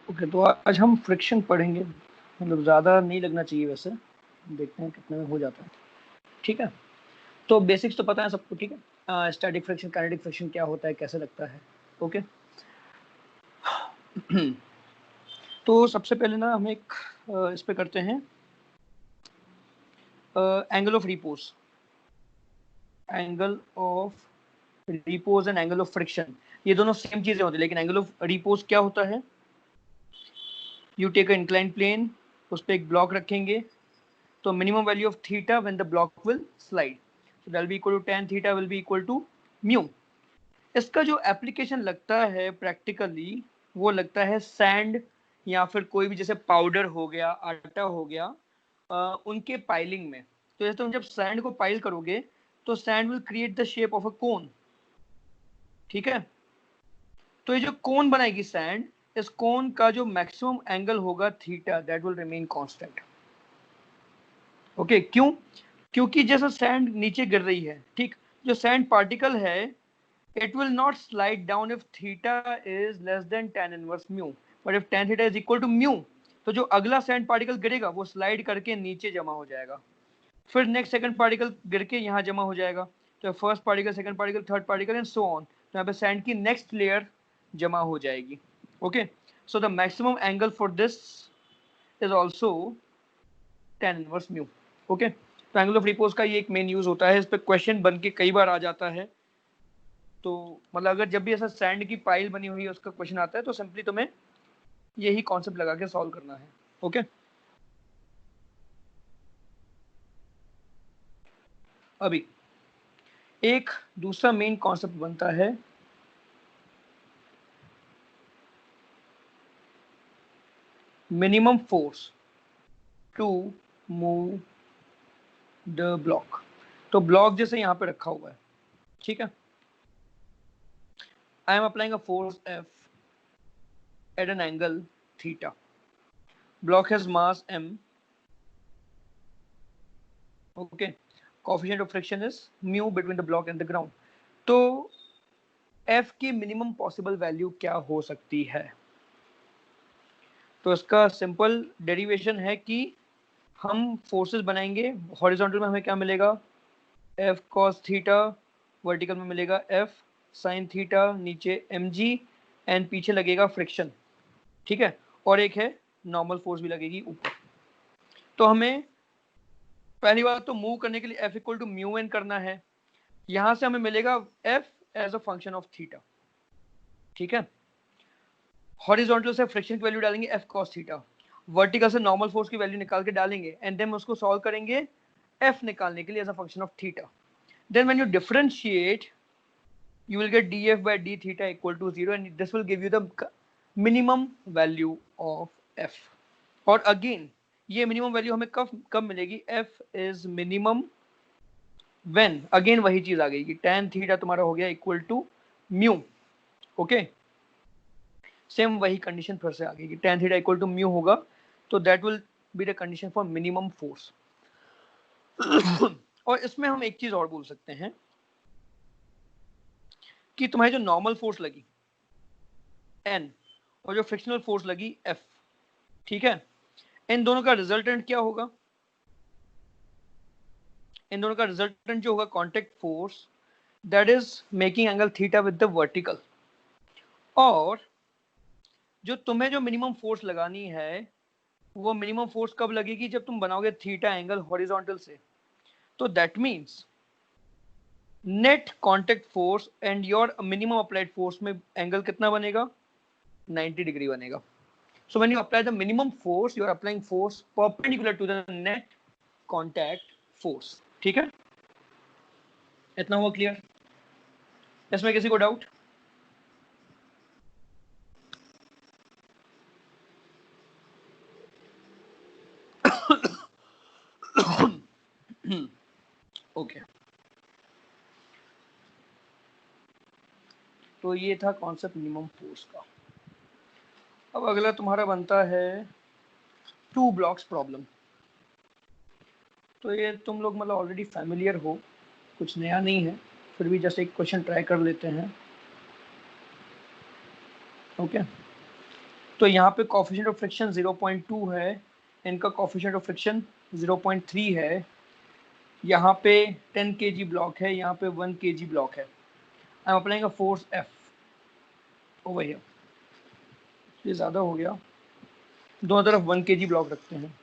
Okay, तो आज हम फ्रिक्शन पढ़ेंगे, मतलब ज़्यादा नहीं लगना चाहिए वैसे, देखते हैं कितने में हो जाता है। ठीक है, तो बेसिक्स तो पता है सबको। ठीक है, स्टैटिक फ्रिक्शन, काइनेटिक फ्रिक्शन क्या होता है, कैसे लगता है। ओके तो सबसे पहले ना हम एक इस पे करते हैं angle of repose, angle of repose and angle of friction. ये दोनों सेम चीजें होती है, लेकिन एंगल ऑफ रिपोज क्या होता है, you take a inclined plane, उस पर एक ब्लॉक रखेंगे, तो minimum value of theta when the block will slide, so that will be equal to tan theta will be equal to mu। इसका जो एप्लीकेशन लगता है प्रैक्टिकली, वो लगता है सैंड या फिर कोई भी जैसे पाउडर हो गया, आटा हो गया, उनके पाइलिंग में। तो जैसे तुम जब सैंड को पाइल करोगे तो sand will create the shape of a cone. ठीक है, तो ये जो कोन बनाएगी सैंड, इस कोन का जो मैक्सिमम एंगल होगा theta, that will remain constant. Okay, क्यों? क्योंकि जैसा सैंड नीचे गिर रही है, ठीक, जो सैंड पार्टिकल है, it will not slide down if theta is less than tan inverse mu, but if tan theta is equal to mu, तो जो अगला सैंड पार्टिकल गिरेगा वो स्लाइड करके नीचे जमा हो जाएगा, फिर नेक्स्ट सेकंड पार्टिकल गिर के यहाँ जमा हो जाएगा, तो first particle, second particle, third particle and so on, तो यहाँ पे सैंड की नेक्स्ट लेयर जमा हो जाएगी। Okay, so the maximum angle for this is also tan inverse mu. Okay, तो एंगल ऑफ रिपोज का ये एक मेन यूज होता है, इस पर क्वेश्चन बन के कई बार आ जाता है। तो मतलब अगर जब भी ऐसा सैंड की पाइल बनी हुई है उसका क्वेश्चन आता है, तो सिंपली तुम्हें यही कॉन्सेप्ट लगा के सॉल्व करना है। ओके, अभी एक दूसरा मेन कॉन्सेप्ट बनता है minimum force to move the block. तो ब्लॉक जैसे यहाँ पे रखा हुआ है, ठीक है, I am applying a force F at an angle theta, block has mass m, okay, coefficient of friction is mu between the block and the ground। तो f की मिनिमम पॉसिबल वैल्यू क्या हो सकती है? तो इसका सिंपल डेरिवेशन है कि हम फोर्सेस बनाएंगे, हॉरिजॉन्टल में हमें क्या मिलेगा, एफ कॉस थीटा, वर्टिकल में मिलेगा एफ साइन थीटा, नीचे mg, एंड पीछे लगेगा फ्रिक्शन। ठीक है, और एक है नॉर्मल फोर्स भी लगेगी ऊपर। तो हमें पहली बात तो मूव करने के लिए F equal to mu N करना है, यहां से हमें मिलेगा F as a function of theta. ठीक है, हॉरिजॉन्टल से फ्रिक्शन की वैल्यू डालेंगे एफ कॉस थीटा, वर्टिकल से नॉर्मल फोर्स की वैल्यू निकाल के डालेंगे, एंड देन उसको सॉल्व करेंगे एफ निकालने के लिए as a function of theta. Then when you differentiate, you will get df by d theta equal to 0, and this will give you the minimum value of f। और again ये minimum value हमें कब कब मिलेगी, f is minimum when, again वही चीज आ गई कि tan थीटा तुम्हारा हो गया equal to mu. Okay, same वही कंडीशन फिर से आ गई कि tan theta equal to mu होगा, तो that will be the condition for minimum force. और इसमें हम एक चीज और बोल सकते हैं कि तुम्हारी जो नॉर्मल फोर्स लगी n और जो फ्रिक्शनल फोर्स लगी f, ठीक है, इन दोनों का रिजल्टेंट क्या होगा, इन दोनों का रिजल्टेंट जो होगा contact force, that is making angle theta with the vertical. और जो तुम्हें जो मिनिमम फोर्स लगानी है, वो मिनिमम फोर्स कब लगेगी, जब तुम बनाओगे थीटा एंगल हॉरिजॉन्टल से। तो that means net contact force and your minimum applied force में एंगल कितना बनेगा, 90 डिग्री बनेगा। So when you apply the minimum force, you are applying force perpendicular to the net contact force। ठीक है, इतना हुआ क्लियर? इसमें किसी को डाउट? ओके, तो ये था कॉन्सेप्ट मिनिमम फोर्स का। अब अगला तुम्हारा बनता है टू ब्लॉक्स प्रॉब्लम। तो ये तुम लोग मतलब ऑलरेडी फैमिलियर हो, कुछ नया नहीं है, फिर भी जैसे एक क्वेश्चन ट्राई कर लेते हैं। ओके, तो यहाँ पे कोफिशिएंट ऑफ फ्रिक्शन 0.2 है, इनका कोफिशिएंट ऑफ फ्रिक्शन 0.3 है, यहाँ पे 10 kg ब्लॉक है, यहाँ पे 1 kg ब्लॉक है। I am applying a force F over here. ये ज़्यादा हो गया, दोनों तरफ 1 kg ब्लॉक रखते हैं।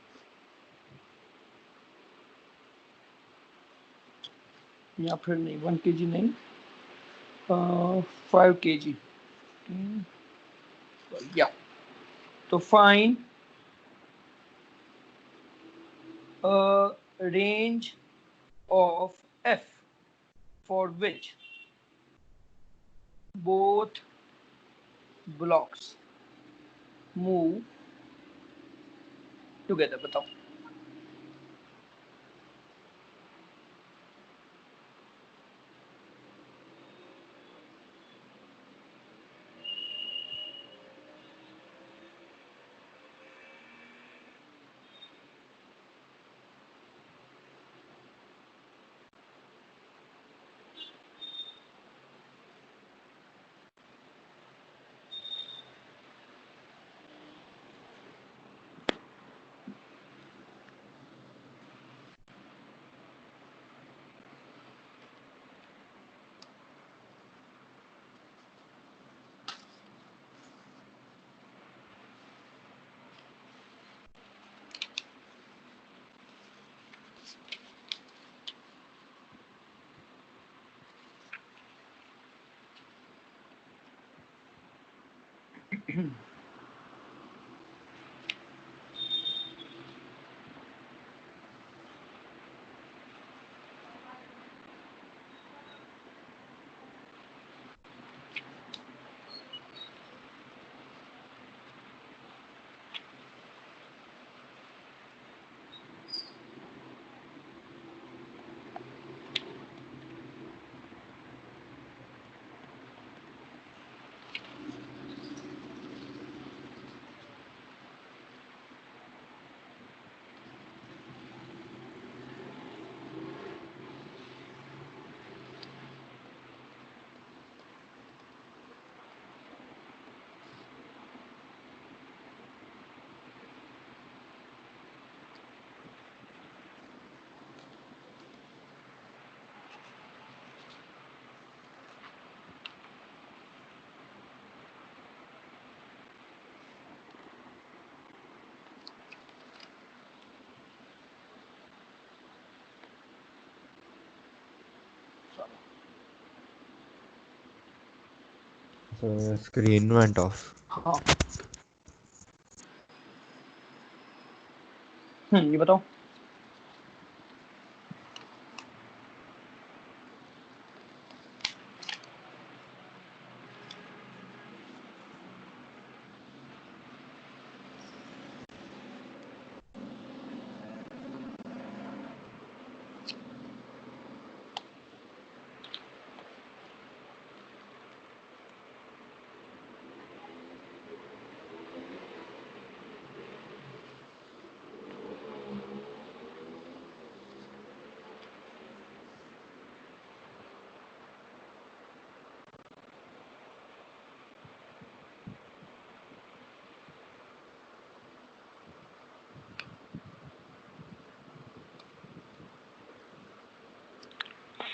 या फिर नहीं, 1 kg नहीं, 5 kg। या तो fine range of F for which both blocks move together। बताओ। Screen went of. हाँ ये बताओ।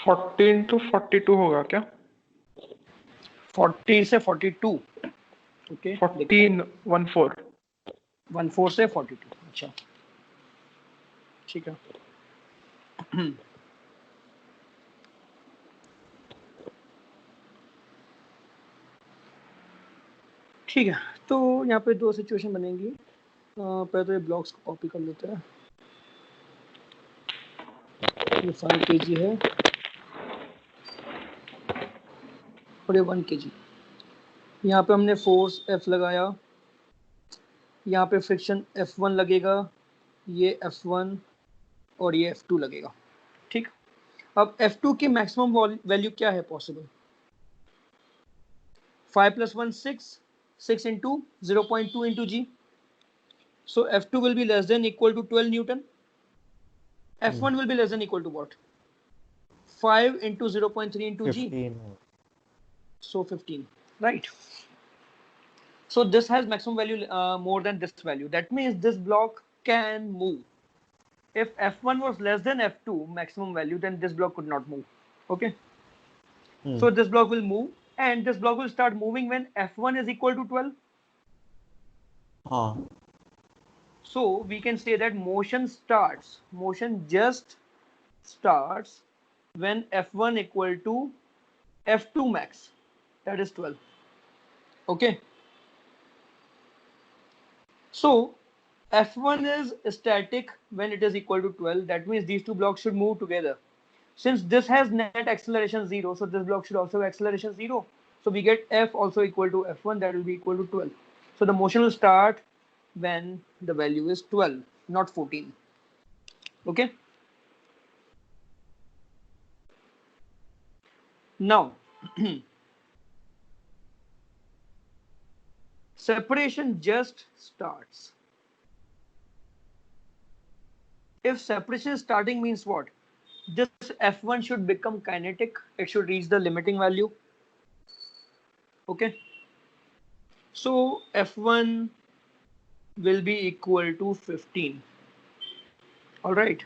फोर्टीन टू 42 होगा क्या? 40 से 42। ओके 14 14 14 से 42। अच्छा ठीक है। ठीक है, तो यहाँ पे दो सिचुएशन बनेंगी। पहले तो ये ब्लॉक्स को कॉपी कर लेते हैं। ये 5 kg है और ये 1 kg। यहाँ पे हमने फोर्स F लगाया, यहाँ पे फ्रिक्शन F1 लगेगा, ये F1 और ये F2 लगेगा। ठीक, अब F2 की मैक्सिमम वैल्यू क्या है possible? 5 + 1 6 into 0.2 into g, so F2 will be less than equal to 12 Newton. F1 will be less than equal to what? 5 into 0.3 into 15 g, so 15, right? So this has maximum value more than this value. That means this block can move. If F1 was less than F2 maximum value, then this block could not move. Okay. So this block will move, and this block will start moving when F1 is equal to 12. So we can say that motion just starts when F1 equal to F2 max, that is 12. Okay. So F1 is static when it is equal to 12. That means these two blocks should move together. Since this has net acceleration 0, so this block should also have acceleration 0. So we get F also equal to F1, that will be equal to 12. So the motion will start when the value is 12, not 14. Okay. Now, separation just starts. If separation starting means what? This F1 should become kinetic. It should reach the limiting value. Okay. So F1 will be equal to 15. All right.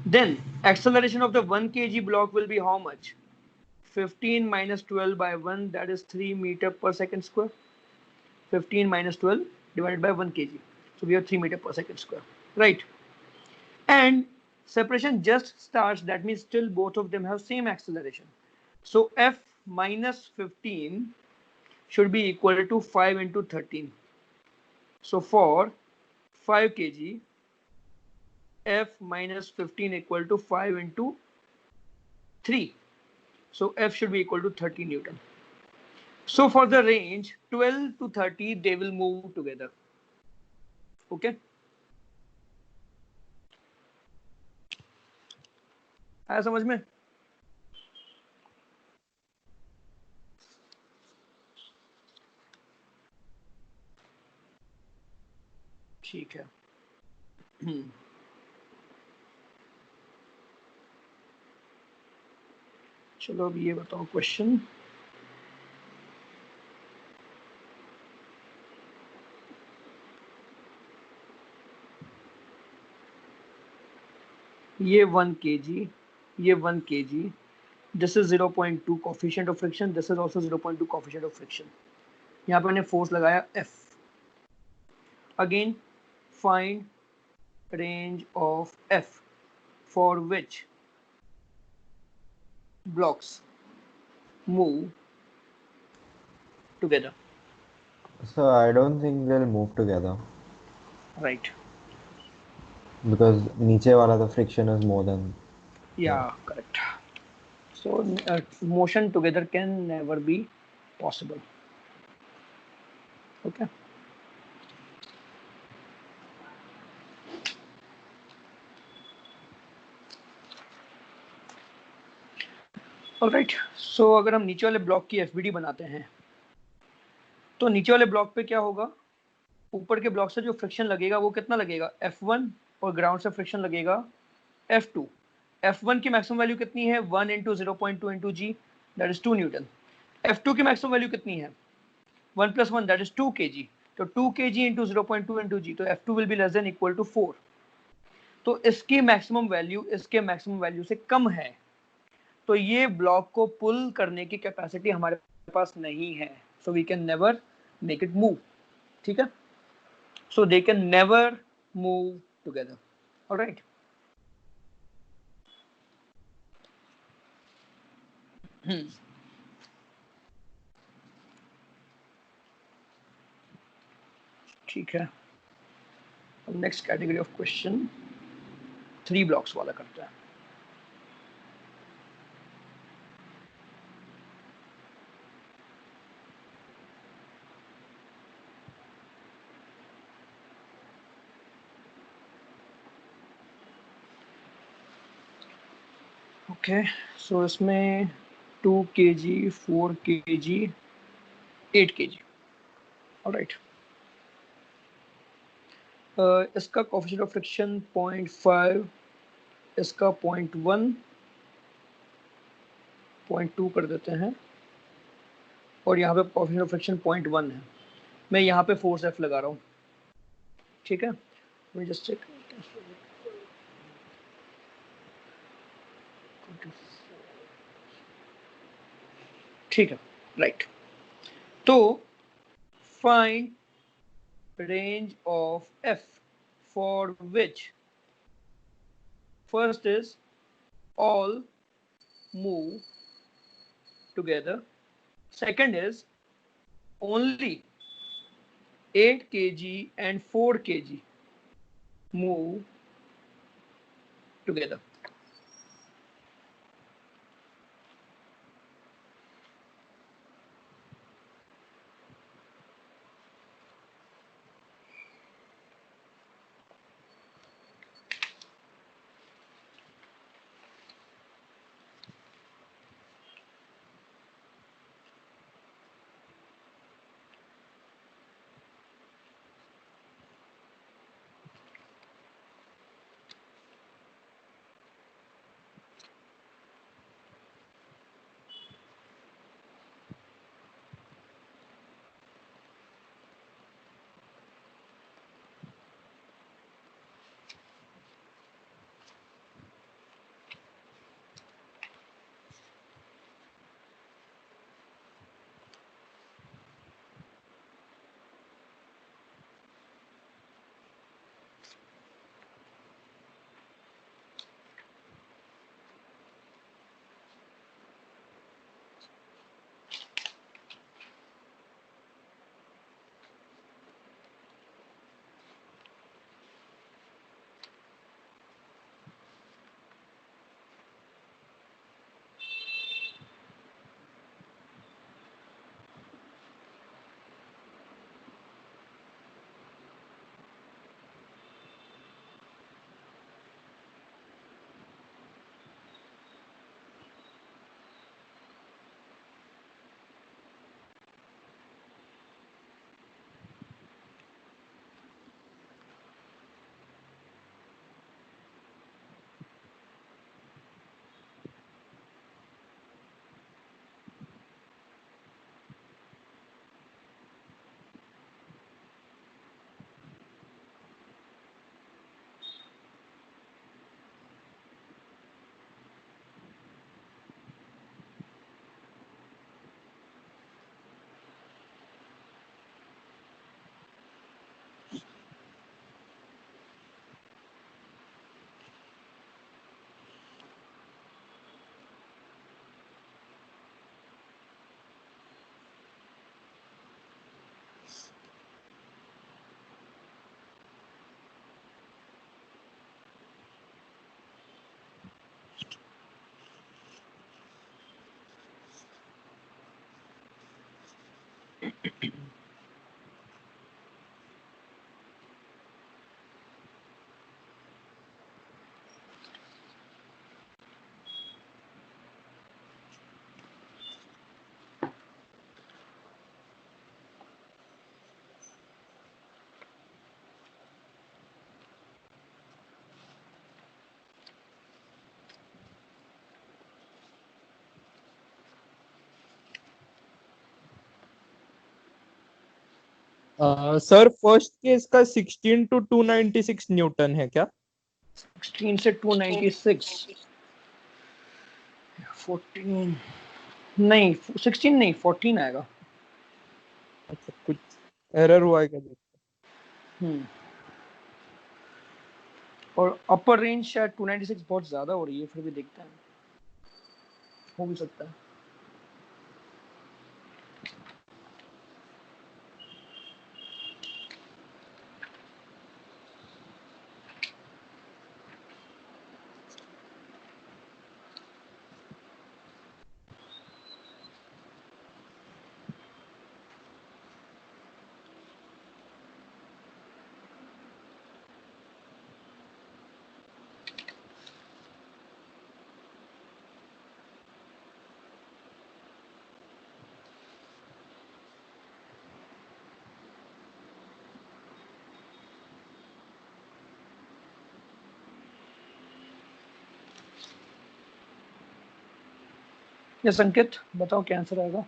Then acceleration of the 1 kg block will be how much? 15 minus 12 by 1, that is 3 meter per second square. 15 minus 12 divided by 1 kg. So we have 3 meter per second square. Right. And separation just starts, that means still both of them have same acceleration. So F minus 15 should be equal to 5 into 13. So for 5 kg, F minus 15 equal to 5 into 3. So F should be equal to 30 Newton. So for the range 12 to 30, they will move together. Okay. आया समझ में? ठीक है. चलो अब ये बताओ question. ये 1 kg, ये 1 kg. This is 0.2 coefficient of friction. This is also 0.2 coefficient of friction. यहाँ पर मैंने फोर्स लगाया F. Again, find range of F for which blocks move together. So I don't think they'll move together Right. because नीचे वाला the friction is more than. Yeah, correct. So motion together can never be possible. Okay. Alright. So अगर हम नीचे वाले block की FBD बनाते हैं तो नीचे वाले ब्लॉक पे क्या होगा? ऊपर के ब्लॉक से जो फ्रिक्शन लगेगा वो कितना लगेगा? F1 और ग्राउंड से फ्रिक्शन लगेगा F2. F1 की मैक्सिमम वैल्यू कितनी है? 1 into 0.2 into g, that is 2 newton. F2 की मैक्सिमम वैल्यू कितनी है? 1 प्लस 1, दैट इज 2 kg. तो 2 kg इंटू 0.2 इंटू जी, तो F2 will be less than equal to 4. तो इसकी मैक्सिमम वैल्यू इसके मैक्सिमम वैल्यू से कम है, तो ये ब्लॉक को पुल करने की कैपेसिटी हमारे पास नहीं है. So we can never make it move. ठीक है. So they can never move together. Alright. ठीक है. Next category of question 3 blocks वाला करते हैं. ओके. सो इसमें 2 kg, 4 kg, 8 kg. ऑलराइट. इसका कोएफिशिएंट ऑफ फ्रिक्शन 0.5, इसका 0.1, 0.2 कर देते हैं, और यहाँ पे कोएफिशिएंट ऑफ फ्रिक्शन 0.1 है. मैं यहाँ पे फोर्स एफ लगा रहा हूँ, ठीक है। मैं जस्ट चेक, ठीक है, राइट। तो find range of f for which first is all move together, second is only 8 kg and 4 kg move together. Sir first case का 16 to 296 न्यूटन है क्या? 16 से 296, 14 नहीं, 16 नहीं, 14 आएगा। अच्छा, कुछ एरर हुआ है क्या? और अपर रेंज शायद 296 बहुत ज्यादा हो रही है, फिर भी देखते हैं, हो भी सकता है। ये संकेत बताओ क्या आंसर आएगा?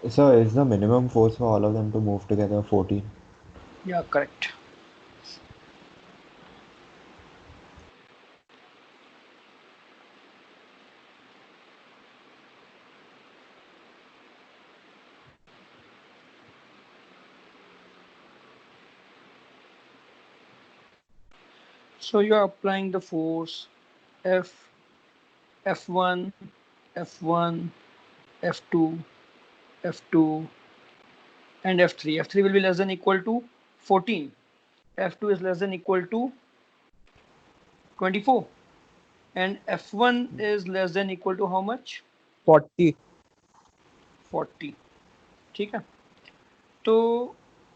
So is the minimum force for all of them to move together 14? Yeah, correct. So you're applying the force F, F1, F1, F2, F2, and F3. F3 will be less than equal to 14. F2 is less than equal to 24. And F1 is less than equal to how much? 40. 40. ठीक है, तो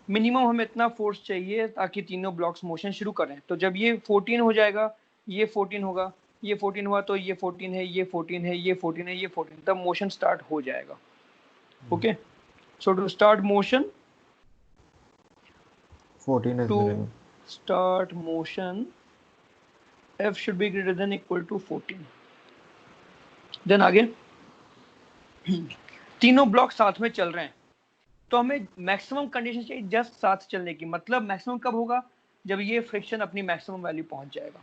minimum हमें इतना force चाहिए ताकि तीनों blocks motion शुरू करें. तो जब ये 14 हो जाएगा, ये 14 होगा, ये 14 हुआ, तो ये 14 है, ये 14 है, ये 14 है, ये 14, तब मोशन स्टार्ट हो जाएगा. Okay, so to start motion, 14 is to minimum. start motion, F should be greater than equal to 14. Then आगे तीनों ब्लॉक साथ में चल रहे हैं, तो हमें मैक्सिमम कंडीशन चाहिए जस्ट साथ चलने की. मतलब मैक्सिमम कब होगा? जब ये फ्रिक्शन अपनी मैक्सिमम वैल्यू पहुंच जाएगा.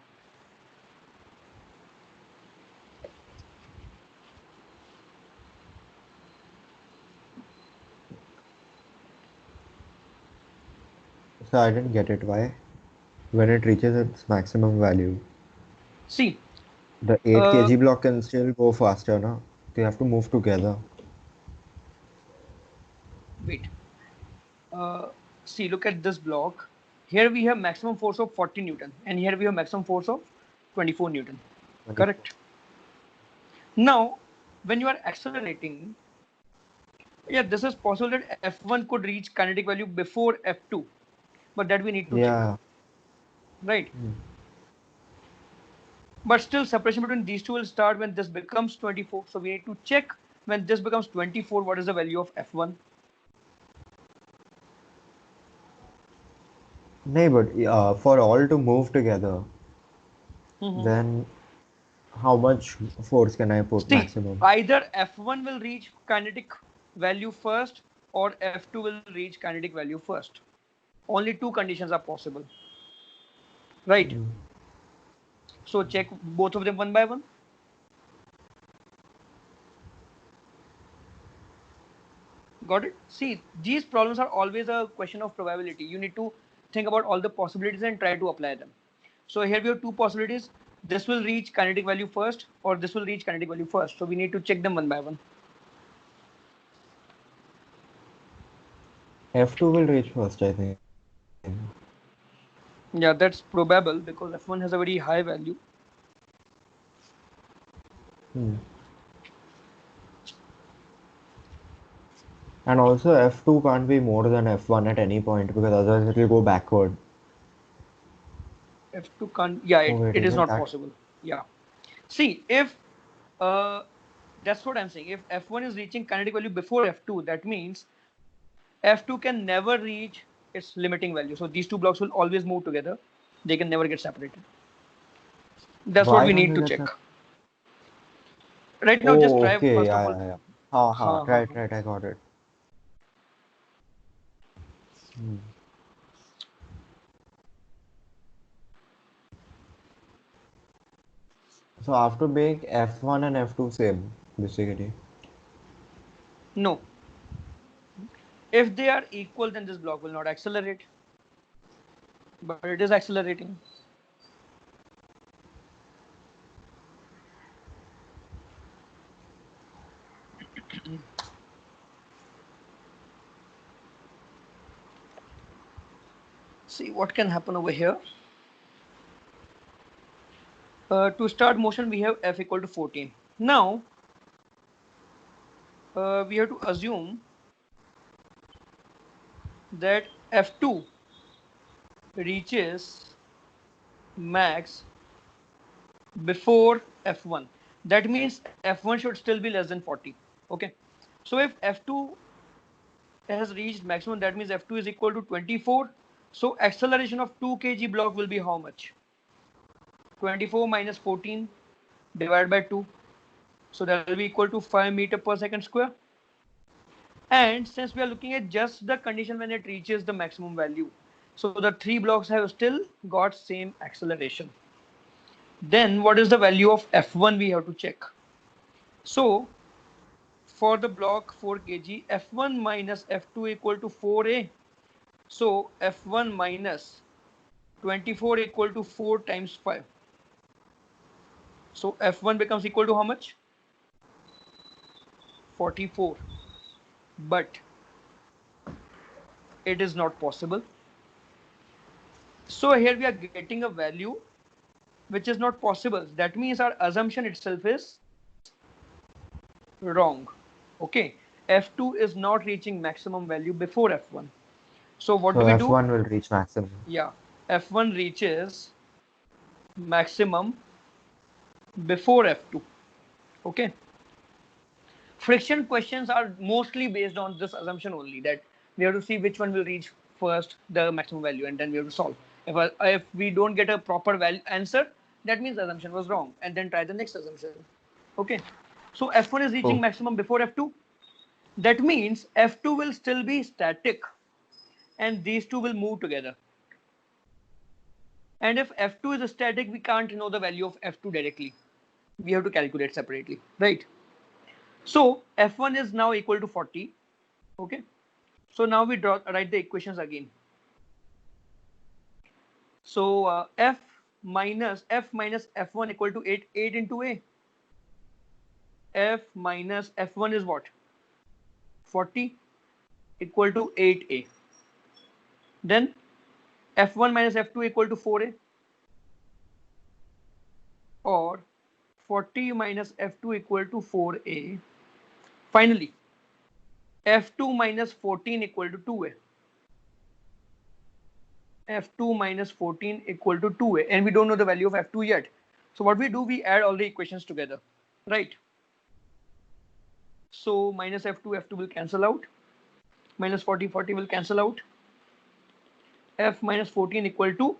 So I didn't get it. Why? When it reaches its maximum value, See, the 8 kg block can still go faster, no? They have to move together. wait. See, look at this block. Here we have maximum force of 40 Newton, and here we have maximum force of 24 Newton. 24. Correct. Now, when you are accelerating, yeah, this is possible that F1 could reach kinetic value before F2, but that we need to check, Yeah. right? Hmm. But still, separation between these two will start when this becomes 24. So we need to check when this becomes 24, what is the value of F1? No, but for all to move together, then how much force can I put See, maximum? either F1 will reach kinetic value first or F2 will reach kinetic value first. Only two conditions are possible, right? So check both of them one by one. Got it? See, these problems are always a question of probability. You need to think about all the possibilities and try to apply them. So here we have two possibilities. This will reach kinetic value first or this will reach kinetic value first. So we need to check them one by one. F2 will reach first, I think. Yeah, that's probable because F1 has a very high value. And also F2 can't be more than F1 at any point because otherwise it will go backward. F2 can't, yeah, Oh wait, it is isn't not that? possible. Yeah. See, if that's what I'm saying. If F1 is reaching kinetic value before F2, that means F2 can never reach its limiting value. So these two blocks will always move together. They can never get separated. That's what Why we can't need they to get check. that? Right now, just Oh, try okay, first of yeah, all. yeah, yeah. Ha, हाँ, हाँ, right, I got it. So I have to make F1 and F2 same, basically. no. If they are equal, then this block will not accelerate. But it is accelerating. See what can happen over here. To start motion, we have F equal to 14. Now, we have to assume that F2 reaches max before F1. That means F1 should still be less than 40. Okay. So if F2 has reached maximum, that means F2 is equal to 24. So acceleration of 2 kg block will be how much? 24 minus 14 divided by 2. So that will be equal to 5 meter per second square. And since we are looking at just the condition when it reaches the maximum value, so the three blocks have still got same acceleration. Then what is the value of F1 we have to check. So for the block 4 kg, F1 minus F2 equal to 4a. So F1 minus 24 equal to 4 times 5. So F1 becomes equal to how much? 44. But it is not possible. So here we are getting a value which is not possible. That means our assumption itself is wrong. Okay, F2 is not reaching maximum value before F1. So what do we do? F1 will reach maximum. Yeah, F1 reaches maximum before F2. Okay. Friction questions are mostly based on this assumption only, that we have to see which one will reach first the maximum value, and then we have to solve. If we don't get a proper answer, that means the assumption was wrong, and then try the next assumption. Okay. So F1 is reaching maximum before F2. That means F2 will still be static, and these two will move together. And if F2 is static, we can't know the value of F2 directly. We have to calculate separately, right? So F1 is now equal to 40. Okay. So now we write the equations again. So F minus F1 equal to 8 into A. F minus F1 is what? 40 equal to 8A. Then F1 minus F2 equal to 4A. Or 40 minus F2 equal to 4A. Finally, F2 minus 14 equal to 2A. F2 minus 14 equal to 2A, and we don't know the value of F2 yet. So what we do, we add all the equations together, right? So minus F2 will cancel out. Minus 40 will cancel out. F minus 14 equal to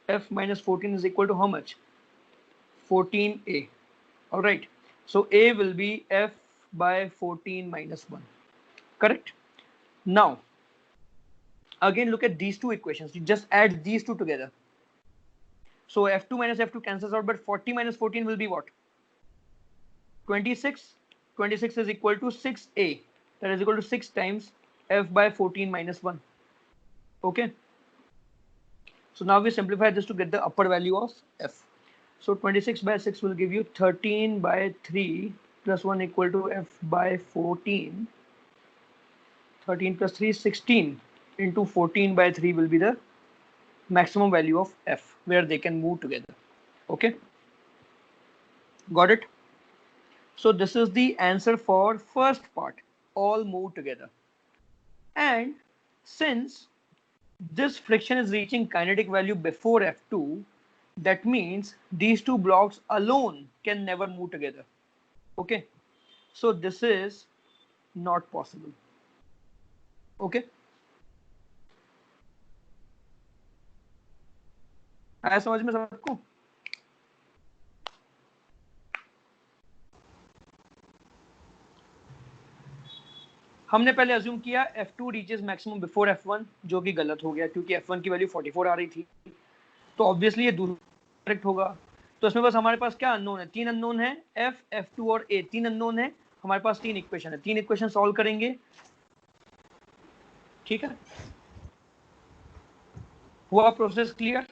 F minus 14 is equal to how much? 14A. All right. So A will be F by 14 minus 1. Correct? Now, again, look at these two equations. You just add these two together. So F2 minus F2 cancels out, but 40 minus 14 will be what? 26. 26 is equal to 6A. That is equal to 6 times F by 14 minus 1. Okay. So now we simplify this to get the upper value of F. So 26 by 6 will give you 13 by 3 plus 1 equal to F by 14. 13 plus 3 is 16 into 14 by 3 will be the maximum value of F, where they can move together. Okay. Got it? So this is the answer for first part, all move together. And since this friction is reaching kinetic value before F2, that means these two blocks alone can never move together. Okay. So this is not possible. Okay. आया समझ में सबको? हमने पहले assume किया F2 reaches maximum before F1, जो कि गलत हो गया क्योंकि F1 की वैल्यू 44 आ रही थी, तो ऑब्वियसली ये दूसरा करेक्ट होगा. तो इसमें बस हमारे पास क्या अननोन है? 3 अननोन है, F, F2 और A 3 अननोन है. हमारे पास 3 इक्वेशन है, 3 इक्वेशन सॉल्व करेंगे. ठीक है, हुआ प्रोसेस क्लियर?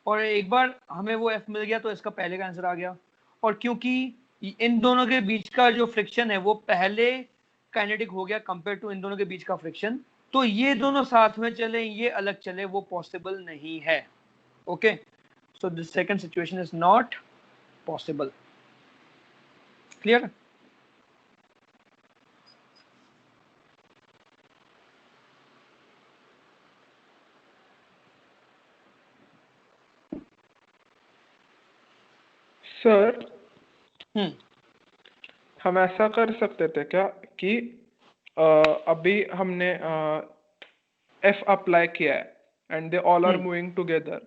और एक बार हमें वो F मिल गया तो इसका पहले का आंसर आ गया. और क्योंकि इन दोनों के बीच का जो फ्रिक्शन है वो पहले काइनेटिक हो गया कंपेयर टू इन दोनों के बीच का फ्रिक्शन, तो ये दोनों साथ में चले ये अलग चले वो पॉसिबल नहीं है. Okay, so this second situation is not possible. Clear? Sir हम ऐसा कर सकते थे क्या कि अभी हमने F अप्लाई किया है and they all are moving together,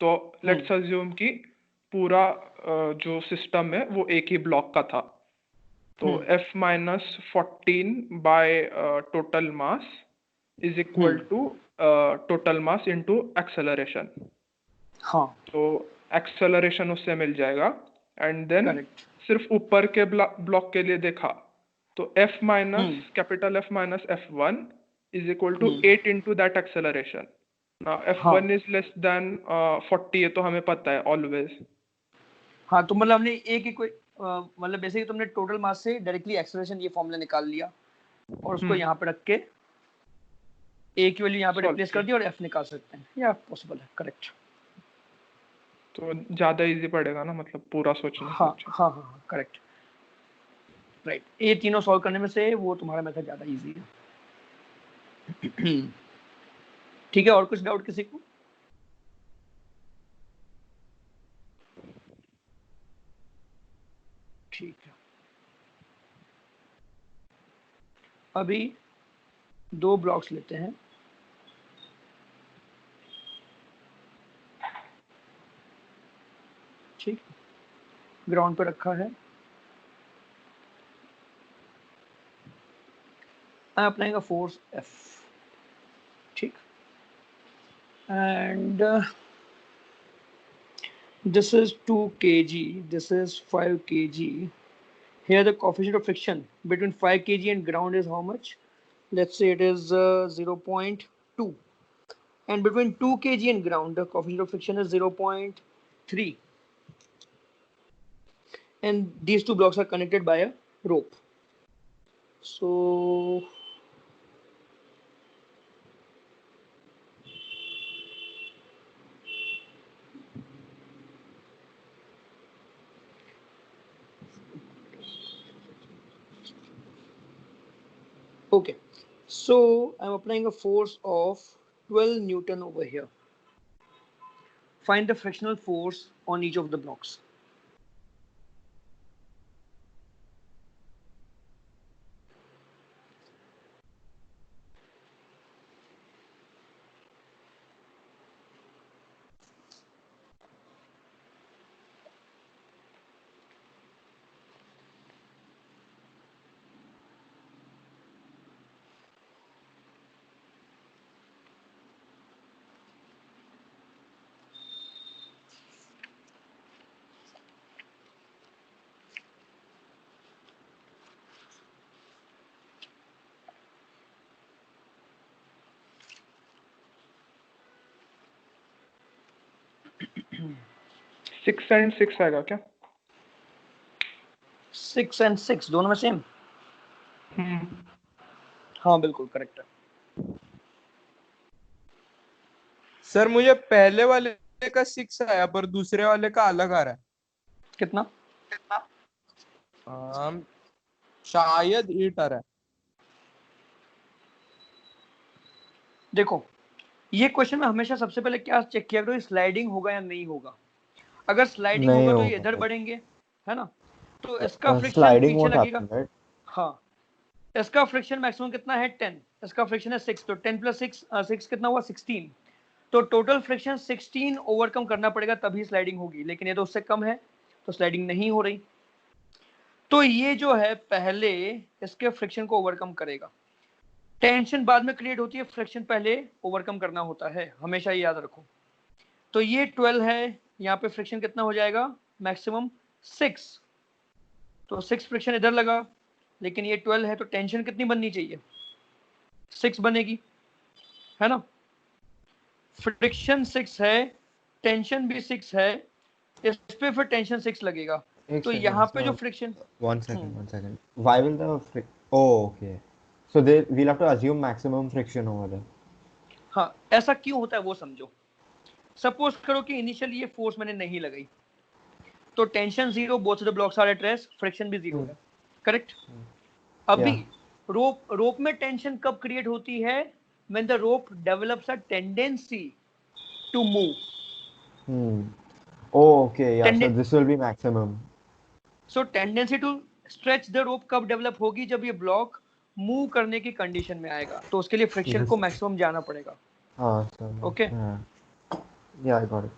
तो लेट्स अज्यूम कि पूरा जो सिस्टम है वो एक ही ब्लॉक का था, तो F minus 14 by total mass is equal to total mass into acceleration. हाँ तो एक्सेलरेशन उससे मिल जाएगा, एंड देन करेक्ट। सिर्फ ऊपर के ब्लॉक के लिए देखा तो F minus capital F minus F1 is equal to 8 into that acceleration. Now F1 is less than 40, ये तो हमें पता है ऑलवेज। हाँ तो मतलब हमने एक ही कोई मतलब बेसिकली तुमने टोटल मास से डायरेक्टली एक्सेलरेशन ये फॉर्मूला निकाल लिया और उसको यहाँ पे रख के ए की वैल्यू यहाँ पे रिप्लेस कर दी और एफ निकाल सकते हैं, या पॉसिबल है। करेक्ट। तो ज्यादा इजी पड़ेगा ना, मतलब पूरा सोचने हाँ हाँ हाँ करेक्ट राइट। ये तीनों सॉल्व करने में से वो तुम्हारा मेथड ज्यादा इजी है। ठीक है, और कुछ डाउट किसी को? ठीक है, अभी दो ब्लॉक्स लेते हैं। ठीक, ग्राउंड पे रखा है। मैं अपनाएगा फोर्स F। ठीक, and this is 2 kg, this is 5 kg. Here the coefficient of friction between 5 kg and ground is how much? Let's say it is 0.2, and between 2 kg and ground the coefficient of friction is 0.3, and these two blocks are connected by a rope. So okay, so I'm applying a force of 12 Newton over here. Find the frictional force on each of the blocks. Six and six आएगा क्या? 6 and 6 दोनों में same? हाँ बिल्कुल correct है। Sir मुझे पहले वाले का 6 आया पर दूसरे वाले का अलग आ रहा है। कितना? शायद 8 आ रहा है। देखो, ये क्वेश्चन में हमेशा सबसे पहले क्या चेक किया करो, स्लाइडिंग होगा या नहीं होगा। अगर स्लाइडिंग नहीं होगा तो ये होगा। इधर बढ़ेंगे, है ना, तो इसका फ्रिक्शन स्लाइडिंग पीछे वोंट लगेगा। Happen, right? हाँ, इसका फ्रिक्शन मैक्सिमम कितना है 10, इसका फ्रिक्शन है 6, तो 10 प्लस 6 कितना हुआ 16, तो टोटल फ्रिक्शन 16 ओवरकम करना पड़ेगा तभी स्लाइडिंग होगी, लेकिन ये तो उससे कम है तो स्लाइडिंग नहीं हो रही। तो ये जो है पहले इसके फ्रिक्शन को ओवरकम करेगा। टेंशन बाद में क्रिएट होती है, फ्रिक्शन पहले ओवरकम करना होता है, हमेशा ये याद रखो। तो ये 12 है, यहाँ पे फ्रिक्शन कितना हो जाएगा मैक्सिमम 6, तो 6 फ्रिक्शन इधर लगा, लेकिन ये 12 है तो टेंशन कितनी बननी चाहिए 6 बनेगी, है ना। फ्रिक्शन 6 है, टेंशन भी 6 है, इस पे फिर टेंशन 6 लगेगा, तो यहाँ पे जो friction one second. Why will the okay. So we'll have to assume maximum friction over there. हाँ, ऐसा क्यों होता है वो समझो। सपोज करो कि इनिशियल ये फोर्स मैंने नहीं लगाई, तो tension 0, both the blocks are at rest, friction भी 0 है, करेक्ट। अभी रोप में टेंशन कब क्रिएट होती है, when the rope develops a tendency to move. Okay, yeah, so this will be maximum. So tendency to stretch the rope कब develop होगी, जब ये ब्लॉक मूव करने की कंडीशन में आएगा, तो उसके लिए फ्रिक्शन को मैक्सिमम जाना पड़ेगा। हाँ sir. Okay, Yeah, I got it.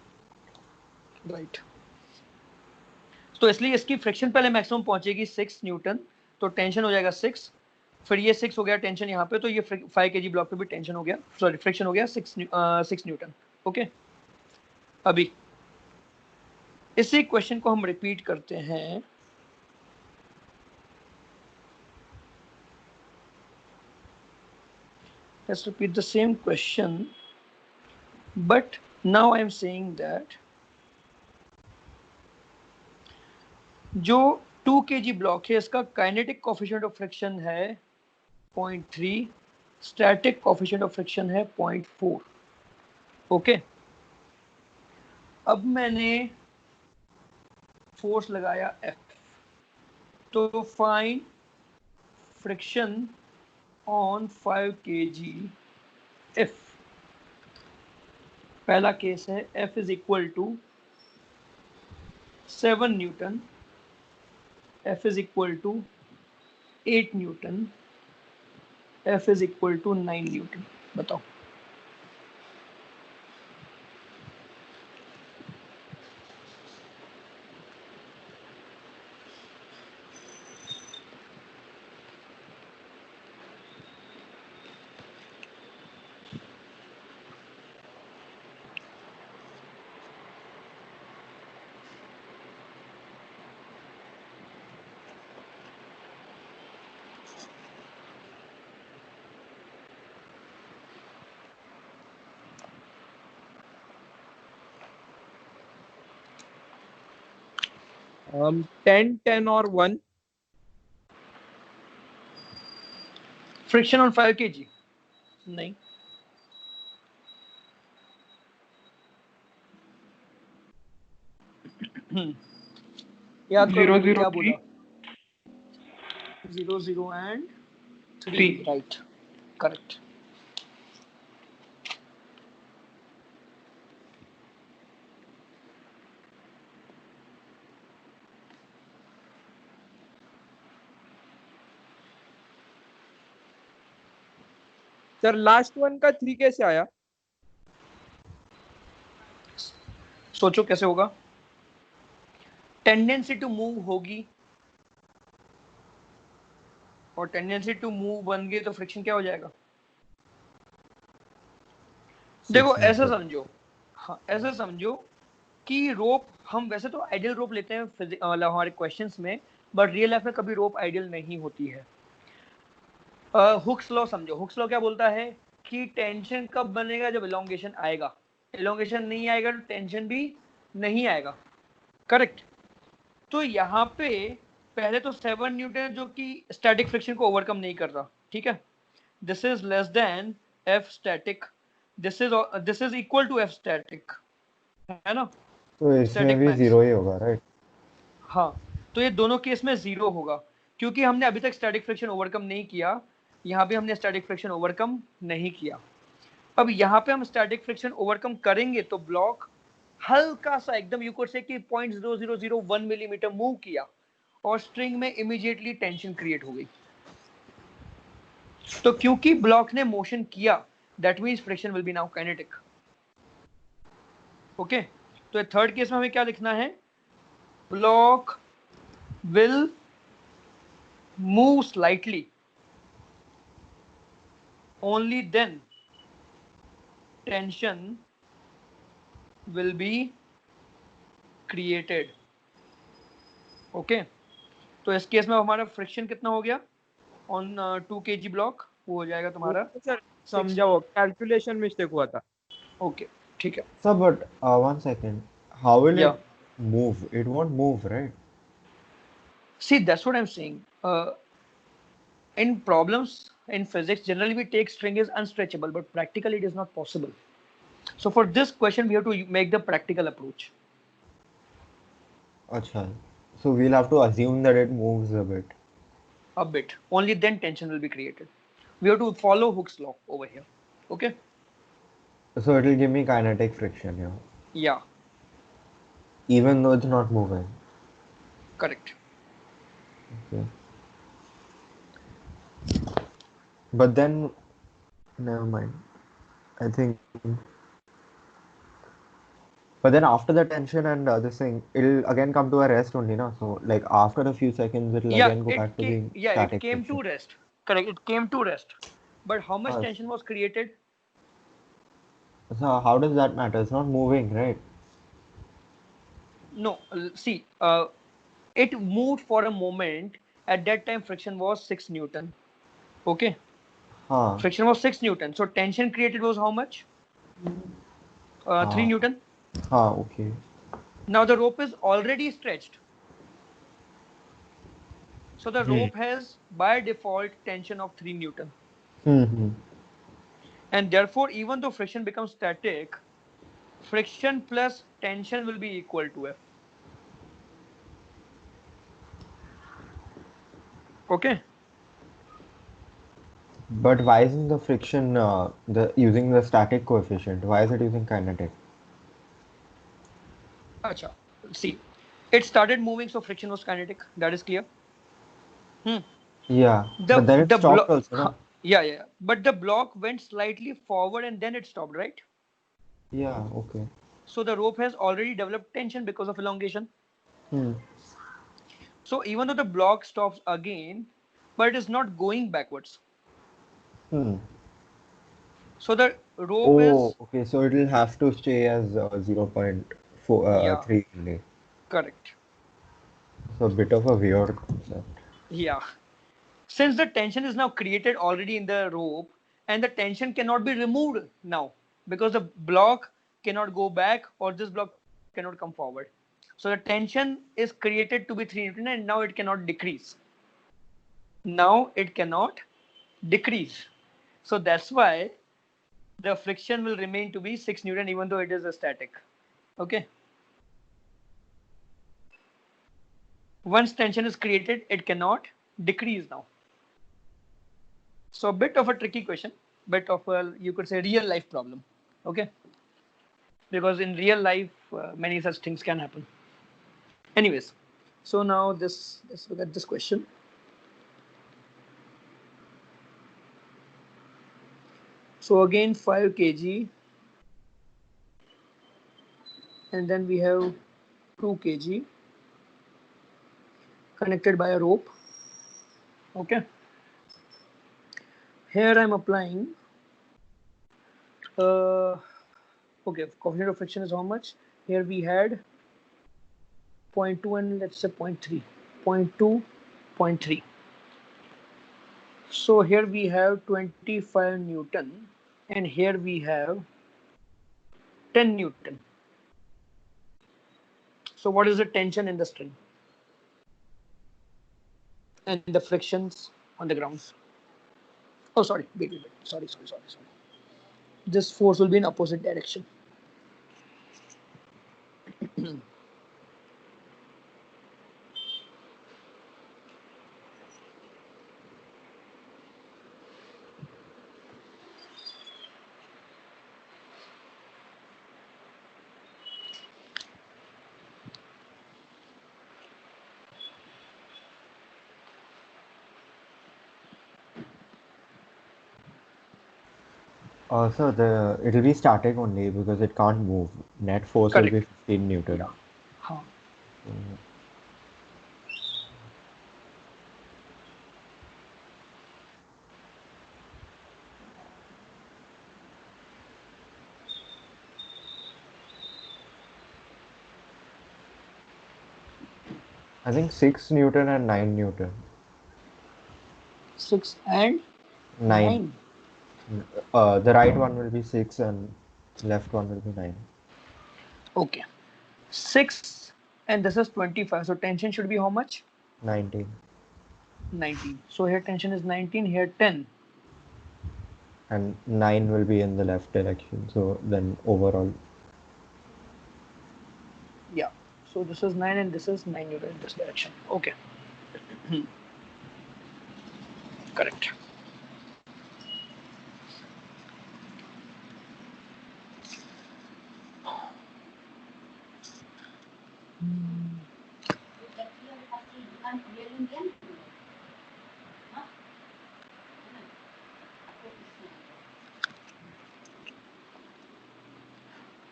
Right. तो इसलिए इसकी फ्रिक्शन पहले मैक्सिमम पहुंचेगी 6 न्यूटन, तो टेंशन हो जाएगा 6, फिर ये 6 हो गया टेंशन यहाँ पे, तो ये 5 kg ब्लॉक पे भी टेंशन हो गया, सॉरी फ्रिक्शन हो गया 6 न्यूटन। ओके, अभी इसी क्वेश्चन को हम रिपीट करते हैं। Let's repeat the same question, but now I am saying that जो 2 kg ब्लॉक है इसका काइनेटिक कोफिशिएंट ऑफ फ्रिक्शन है 0.3, स्टैटिक कोफिशिएंट ऑफ फ्रिक्शन है 0.4। ओके, अब मैंने फोर्स लगाया F, तो find friction on 5 kg F। पहला केस है F is equal to 7 newton, F is equal to 8 newton, F is equal to 9 newton. बताओ। um 10 10 और 1 फ्रिक्शन ऑन 5 kg नहीं, याद करो 0 0 क्या 3 बोला, 0 0 and 3, 3 right, correct. Sir last one का 3 कैसे आया? सोचो कैसे होगा, टेंडेंसी टू मूव होगी, और टेंडेंसी टू मूव बन गई तो फ्रिक्शन क्या हो जाएगा। देखो ऐसा समझो, हाँ ऐसा समझो कि रोप, हम वैसे तो आइडियल रोप लेते हैं मतलब हमारे क्वेश्चंस में, बट रियल लाइफ में कभी रोप आइडियल नहीं होती है। हुक्स लॉ समझो, हुक्स लॉ क्या बोलता है कि टेंशन कब बनेगा, जब इलोंगेशन आएगा, इलोंगेशन नहीं आएगा तो टेंशन भी नहीं आएगा, करेक्ट। तो यहाँ पे पहले तो 7 न्यूटन जो कि स्टैटिक फ्रिक्शन को ओवरकम नहीं कर रहा, ठीक है, this is less than F static, this is equal to F static, है ना, तो इसमें स्टैटिक भी मैक्स। जीरो ही होगा, राइट? हाँ, तो ये दोनों केस में जीरो होगा, क्योंकि हमने अभी तक स्टैटिक फ्रिक्शन ओवरकम नहीं किया, यहाँ पे हमने स्टैटिक फ्रिक्शन ओवरकम नहीं किया। अब यहाँ पे हम स्टैटिक फ्रिक्शन ओवरकम करेंगे तो ब्लॉक हल्का सा एकदम यू कुड से कि 0.0001 मिलीमीटर मूव किया और स्ट्रिंग में इमीडिएटली टेंशन क्रिएट हो गई। तो क्योंकि ब्लॉक ने मोशन किया, that means friction will B now kinetic. Okay, तो थर्ड केस में हमें क्या लिखना है, block will move slightly only then tension will be created। Okay, तो इस केस में हमारा फ्रिक्शन कितना हो गया ऑन 2 kg ब्लॉक, वो हो जाएगा तुम्हारा सर समझाओ, कैलकुलेशन मिस्टेक हुआ था। ओके ठीक है। So, but 1 second. How will Yeah, it move? It won't move, right? see that's what I'm saying, in problems in physics generally we take string is unstretchable, but practically it is not possible. So for this question we have to make the practical approach. Acha. So we'll have to assume that it moves a bit. A bit, only then tension will be created. We have to follow Hooke's law over here. Okay, So it will give me kinetic friction here, yeah, even though it's not moving. correct. Okay. But then, never mind. I think But then after the tension and this thing, it'll again come to a rest only, na? So like after a few seconds, it'll Yeah, again go back to being it static came friction. to rest. Correct, it came to rest. But how much Ah, tension was created? so how does that matter? It's not moving, right? No, see, it moved for a moment. At that time, friction was 6 Newton. Okay, Huh. friction was 6 Newton. So tension created was how much? 3 Huh. Newton. Huh. Okay. Now the rope is already stretched. So the Hmm. rope has by default tension of 3 Newton. Hmm. And therefore, even though friction becomes static, friction plus tension will be equal to F. Okay. But why isn't the friction the using the static coefficient? Why is it using kinetic? Acha. See, it started moving, so friction was kinetic. That is clear. Hmm. Yeah, The but then it the stopped block, also, no? yeah. But the block went slightly forward and then it stopped, right? Yeah. Okay. So the rope has already developed tension because of elongation. Hmm. So even though the block stops again, but it is not going backwards. Hmm. So the rope Oh, is, okay. So it'll have to stay as 0.4 yeah, 3 only. correct. So a bit of a weird concept. Yeah. Since the tension is now created already in the rope and the tension cannot be removed now because the block cannot go back or this block cannot come forward. So the tension is created to be 3 Newton and now it cannot decrease. Now it cannot decrease. So that's why the friction will remain to be 6 Newton even though it is a static. Okay. Once tension is created, it cannot decrease now. So a bit of a tricky question, bit of a, you could say, real life problem. Okay. Because in real life, many such things can happen. Anyways, so now let's look at this question. So again, 5 kg, and then we have 2 kg connected by a rope. Okay. Here I'm applying. Okay, coefficient of friction is how much? Here we had zero point 0.2 and let's say 0.3. 0.2, 0.3. So here we have 25 Newton and here we have 10 Newton. So what is the tension in the string and the frictions on the ground? Oh, sorry, wait. Sorry. This force will be in opposite direction. So it'll be static only because it can't move. Net force will be Correct. 15 Newton. Yeah. Huh. I think 6 Newton and 9 Newton. 6 and 9. 9. The right one will be 6 and left one will be 9. Okay. 6 and this is 25. So tension should be how much? 19. 19. So here tension is 19, here 10. And 9 will be in the left direction. So then overall. Yeah. So this is 9 and this is 9 Newton in this direction. Okay. Correct.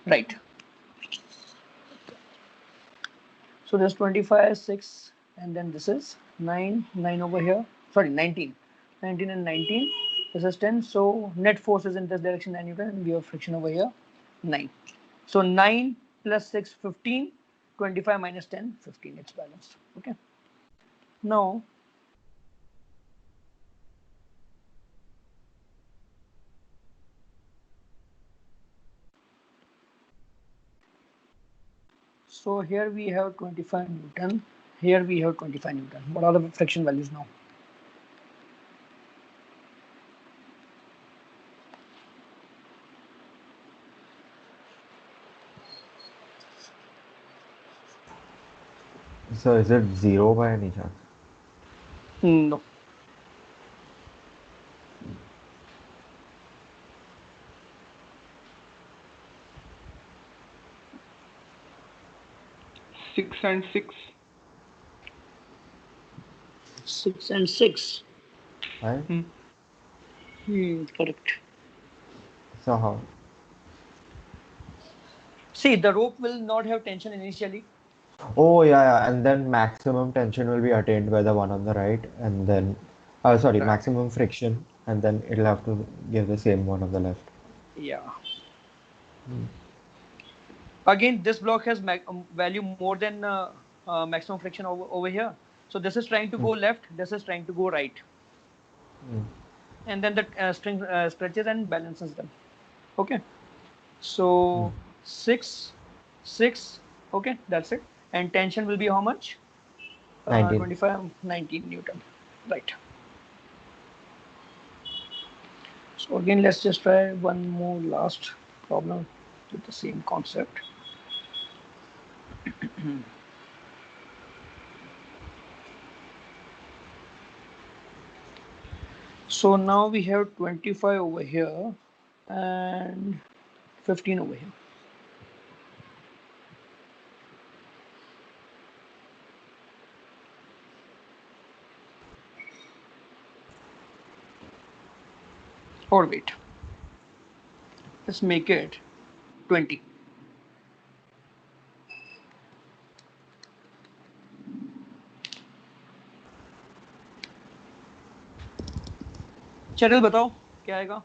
Right. So this 25 is 6, and then this is 9 over here. Sorry, 19 and 19. This is 10. So net force is in this direction 9 Newton, and we have friction over here 9. So 9 plus 6, 15. 25 minus 10, 15. It's balanced. Okay. Now so here we have 25 Newton. Here we have 25 Newton. What are the friction values now? So is it 0 by any chance? No. Six and six. 6 and 6. Right? Correct. So how? See, the rope will not have tension initially. Oh yeah, and then maximum tension will be attained by the one on the right, and then sorry, Right. maximum friction, and then it'll have to give the same one on the left. Yeah. Again, this block has value more than maximum friction over here. So this is trying to go left, this is trying to go right. And then the string stretches and balances them. Okay. So 6, 6. Okay, that's it. And tension will be how much? 19. 25, 19 Newton. Right. So again, let's just try one more last problem with the same concept. So now we have 25 over here and 15 over here. Or wait, let's make it 20. Channel बताओ क्या आएगा?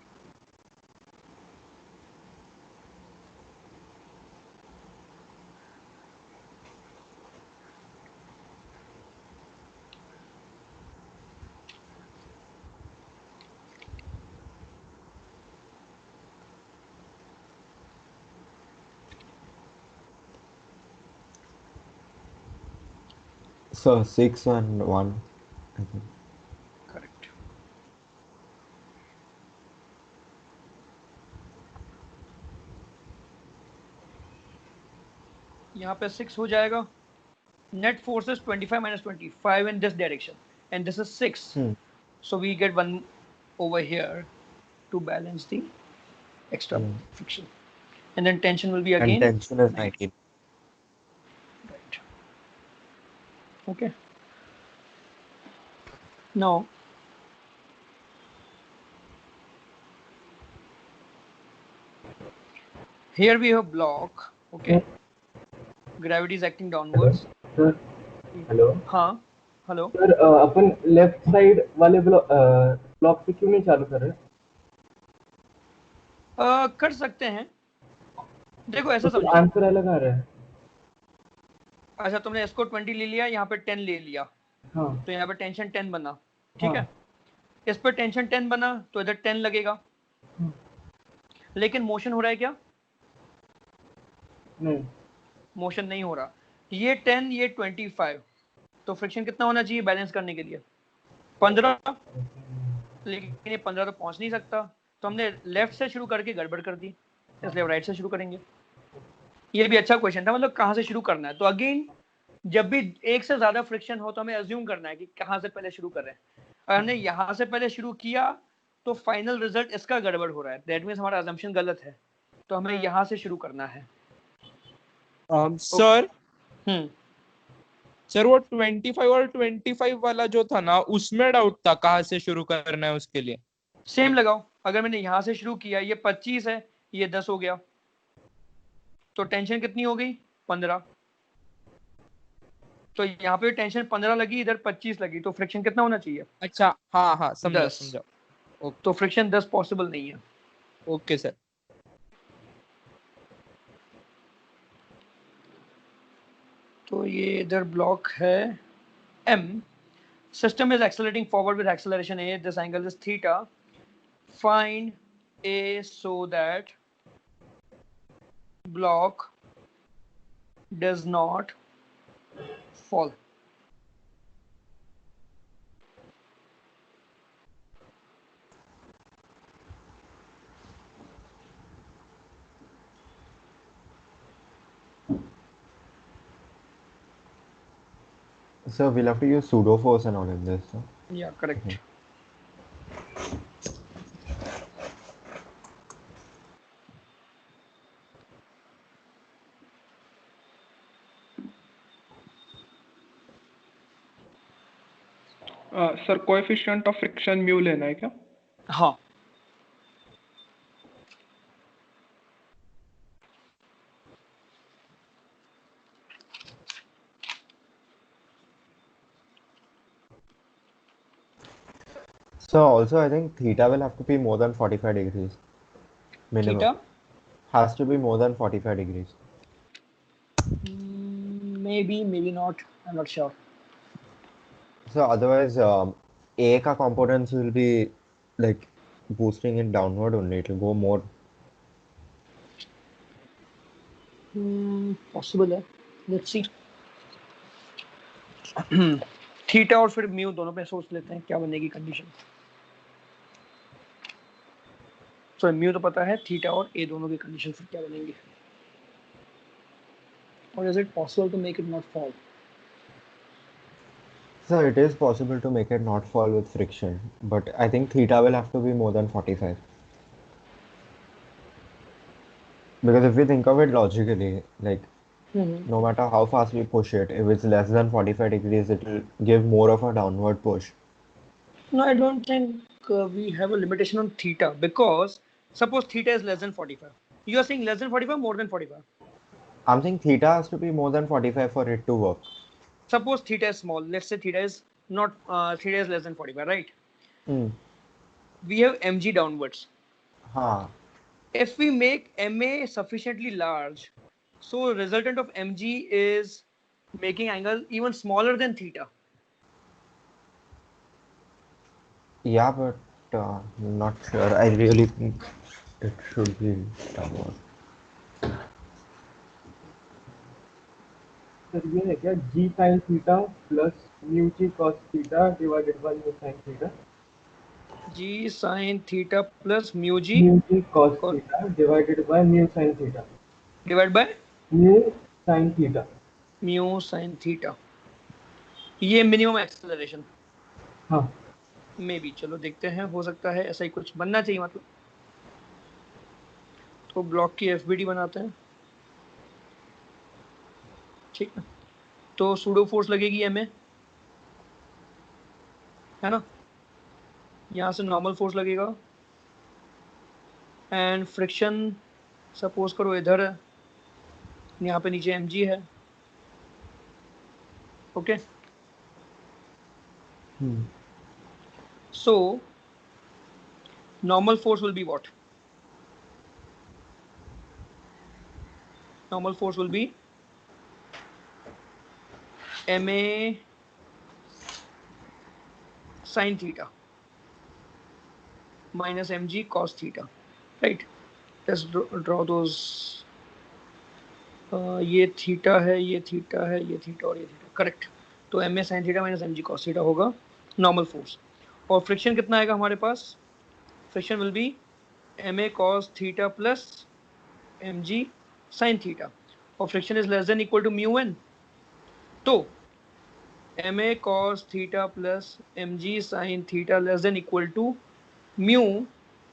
So 6 and 1, I think. Correct. यहाँ पे 6 हो जाएगा. Net force is 25 minus 25 in this direction, and this is 6. So we get 1 over here to balance the extra friction. And then tension will be again. And tension is 19. Right. Okay. Now, here we have block. Okay. Gravity is acting downwards. Sir hello हाँ. Hello. Sir अपन left side वाले block से क्यों नहीं चालू कर रहे? कर सकते हैं. देखो ऐसा समझो. आंसर अलग आ रहा है. अच्छा, तुमने इसको 20 ले लिया, यहाँ पे 10 ले लिया. हाँ. तो यहाँ पे टेंशन 10 बना. ठीक है. इस पर टेंशन 10 बना तो इधर 10 लगेगा. लेकिन मोशन हो रहा है क्या? नहीं. मोशन नहीं हो रहा. ये 10, ये 25. तो फ्रिक्शन कितना होना चाहिए बैलेंस करने के लिए? 15. लेकिन ये 15 तो पहुंच नहीं सकता. तो हमने लेफ्ट से शुरू करके गड़बड़ कर दी, इसलिए राइट से शुरू करेंगे. ये भी अच्छा क्वेश्चन था, मतलब कहाँ से शुरू करना है. तो अगेन जब भी एक से ज्यादा फ्रिक्शन हो तो हमें अज्यूम करना है कि कहाँ से पहले शुरू कर रहे हैं. अगर हमने यहाँ से पहले शुरू किया तो फाइनल रिजल्ट इसका गड़बड़ हो रहा है. दैट मीन्स हमारा अजम्पशन गलत है. तो हमें यहाँ से शुरू करना है. सर सर वो 25 और 25 वाला जो था ना, उसमें डाउट था कहाँ से शुरू करना है उसके लिए. सेम लगाओ. अगर मैंने यहाँ से शुरू किया, ये 25 है, ये 10 हो गया, तो टेंशन कितनी हो गई? 15. तो यहाँ पे टेंशन 15 लगी, इधर 25 लगी, तो फ्रिक्शन कितना होना चाहिए? अच्छा, हाँ हाँ, समझा 10। समझा। ओके तो फ्रिक्शन 10 पॉसिबल नहीं है। Okay sir. तो ये इधर ब्लॉक है M. System is accelerating forward with acceleration A. This angle is theta. Find A so that block does not fall. So we'll have to use pseudo force and all in this. So. Yeah, correct. Okay. Sir coefficient of friction mu लेना है क्या? हाँ, So also I think theta will have to be more than 45 degrees. Minimum. theta Has to be more than 45 degrees. maybe not. I'm not sure. So otherwise, A ka components will be like boosting it downward only. It will go more. Possible है. Let's see. Theta और फिर mu दोनों पे सोच लेते हैं क्या बनेगी कंडीशन. सो म्यू तो पता है, थीटा और ए दोनों की कंडीशन फिर क्या बनेंगे. और is it possible to make it not fall? So it is possible to make it not fall with friction, but I think theta will have to be more than 45. Because if we think of it logically, like no matter how fast we push it, if it's less than 45 degrees, it will give more of a downward push. No, I don't think we have a limitation on theta, because suppose theta is less than 45. You are saying less than 45, more than 45. I'm saying theta has to be more than 45 for it to work. Suppose theta is small. Let's say theta is not theta is less than 45, right? We have mg downwards. हाँ. If we make ma sufficiently large, so resultant of mg is making angle even smaller than theta. Yeah, but not sure. I really think it should be downward. Sir ये है क्या g sin theta plus mu g cos theta divided by mu sin theta? g sin theta plus mu g mu g cos theta divided by mu sin theta. divided by mu sin theta. mu sin theta. ये minimum acceleration. हाँ. May be, चलो देखते हैं, हो सकता है ऐसा ही कुछ बनना चाहिए मतलब. तो ब्लॉक की एफबीडी बनाते हैं, ठीक है. तो सूडो फोर्स लगेगी एम ए, है ना. यहाँ से नॉर्मल फोर्स लगेगा एंड फ्रिक्शन सपोज करो इधर है, यहाँ पे नीचे एम जी है. Okay. So normal force will be what? Normal force will be ma sin theta minus mg cos theta, right? Let's draw those. ये थीटा है, ये थीटा है, ये थीटा और ये थीटा, करेक्ट. तो M A sine theta minus M G cos theta होगा normal force. और फ्रिक्शन कितना आएगा हमारे पास? Friction will be M A cos theta plus M G sine theta, और friction is less than equal to mu N. तो M A cos theta plus M G sine theta less than equal to mu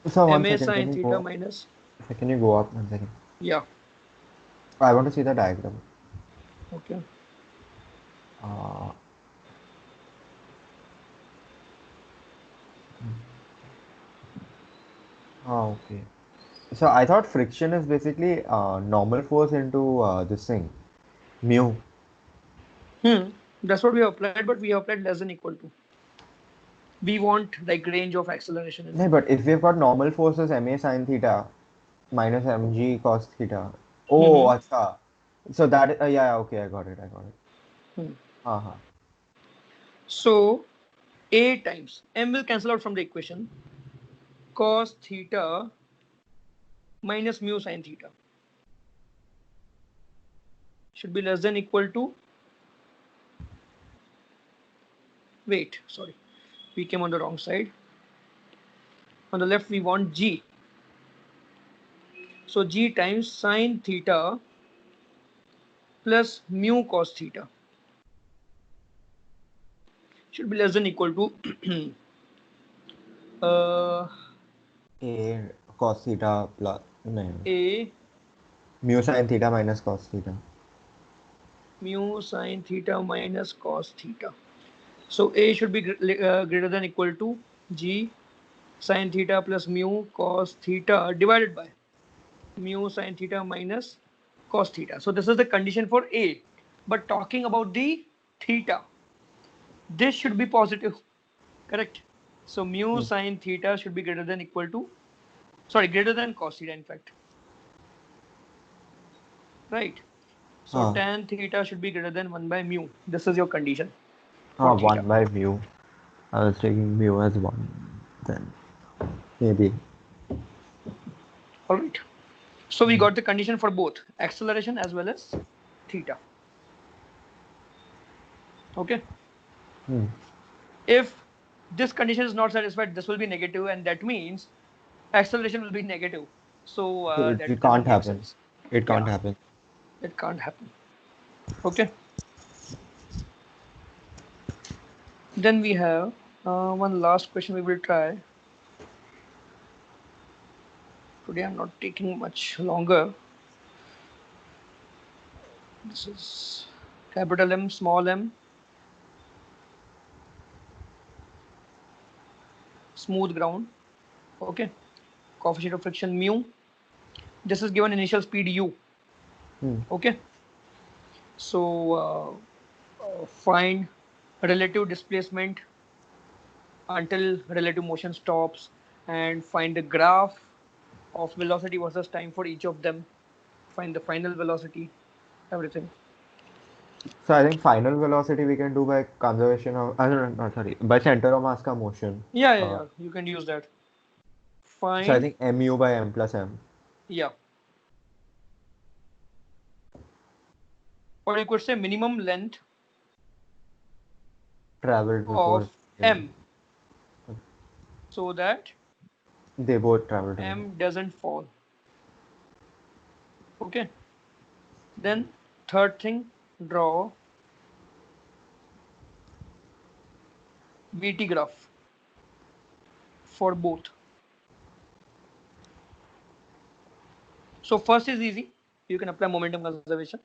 So one M A second, can sine you theta go? Minus. Can you go up 1 second? या I want to see the diagram. Okay. Okay. So I thought friction is basically normal force into this thing, mu. That's what we have applied, but we have applied less than equal to. We want like range of acceleration in No, it. but if we've got normal forces ma sin theta minus mg cos theta. Oh, acha. So that yeah, okay, I got it. Hmm. Uh-huh. So a times m will cancel out from the equation. Cos theta minus mu sin theta should be less than equal to. Wait, sorry, we came on the wrong side. On the left we want g. So g times sin theta plus mu cos theta should be less than equal to A cos theta plus no, a mu sin theta minus cos theta. mu sin theta minus cos theta. So a should be greater than equal to g sin theta plus mu cos theta divided by mu sin theta minus cos theta. So this is the condition for a. But talking about the theta, this should be positive, correct? So mu sin theta should be greater than equal to, sorry, greater than cos theta in fact, right? So tan theta should be greater than 1 by mu. This is your condition for theta. 1 by mu. I was taking mu as 1 then. Maybe. All right. So we got the condition for both acceleration as well as theta. Okay. If this condition is not satisfied, this will be negative, and that means acceleration will be negative. So So that it doesn't can't make happen. sense. It can't Yeah, happen. it can't happen. Okay. Then we have one last question we will try. Today I'm not taking much longer. This is capital M, small m, smooth ground. Okay. Coefficient of friction mu. This is given initial speed u. Okay. So find relative displacement until relative motion stops, and find the graph of velocity versus time for each of them. Find the final velocity, everything. So I think final velocity we can do by conservation of sorry, by center of mass ka motion. Yeah. You can use that. So I Find, think mu by m plus m. yeah. Or you could say minimum length Traveled before of m, so that they both traveled. m doesn't fall. Okay. Then third thing, draw VT graph for both. So first is easy. You can apply momentum conservation.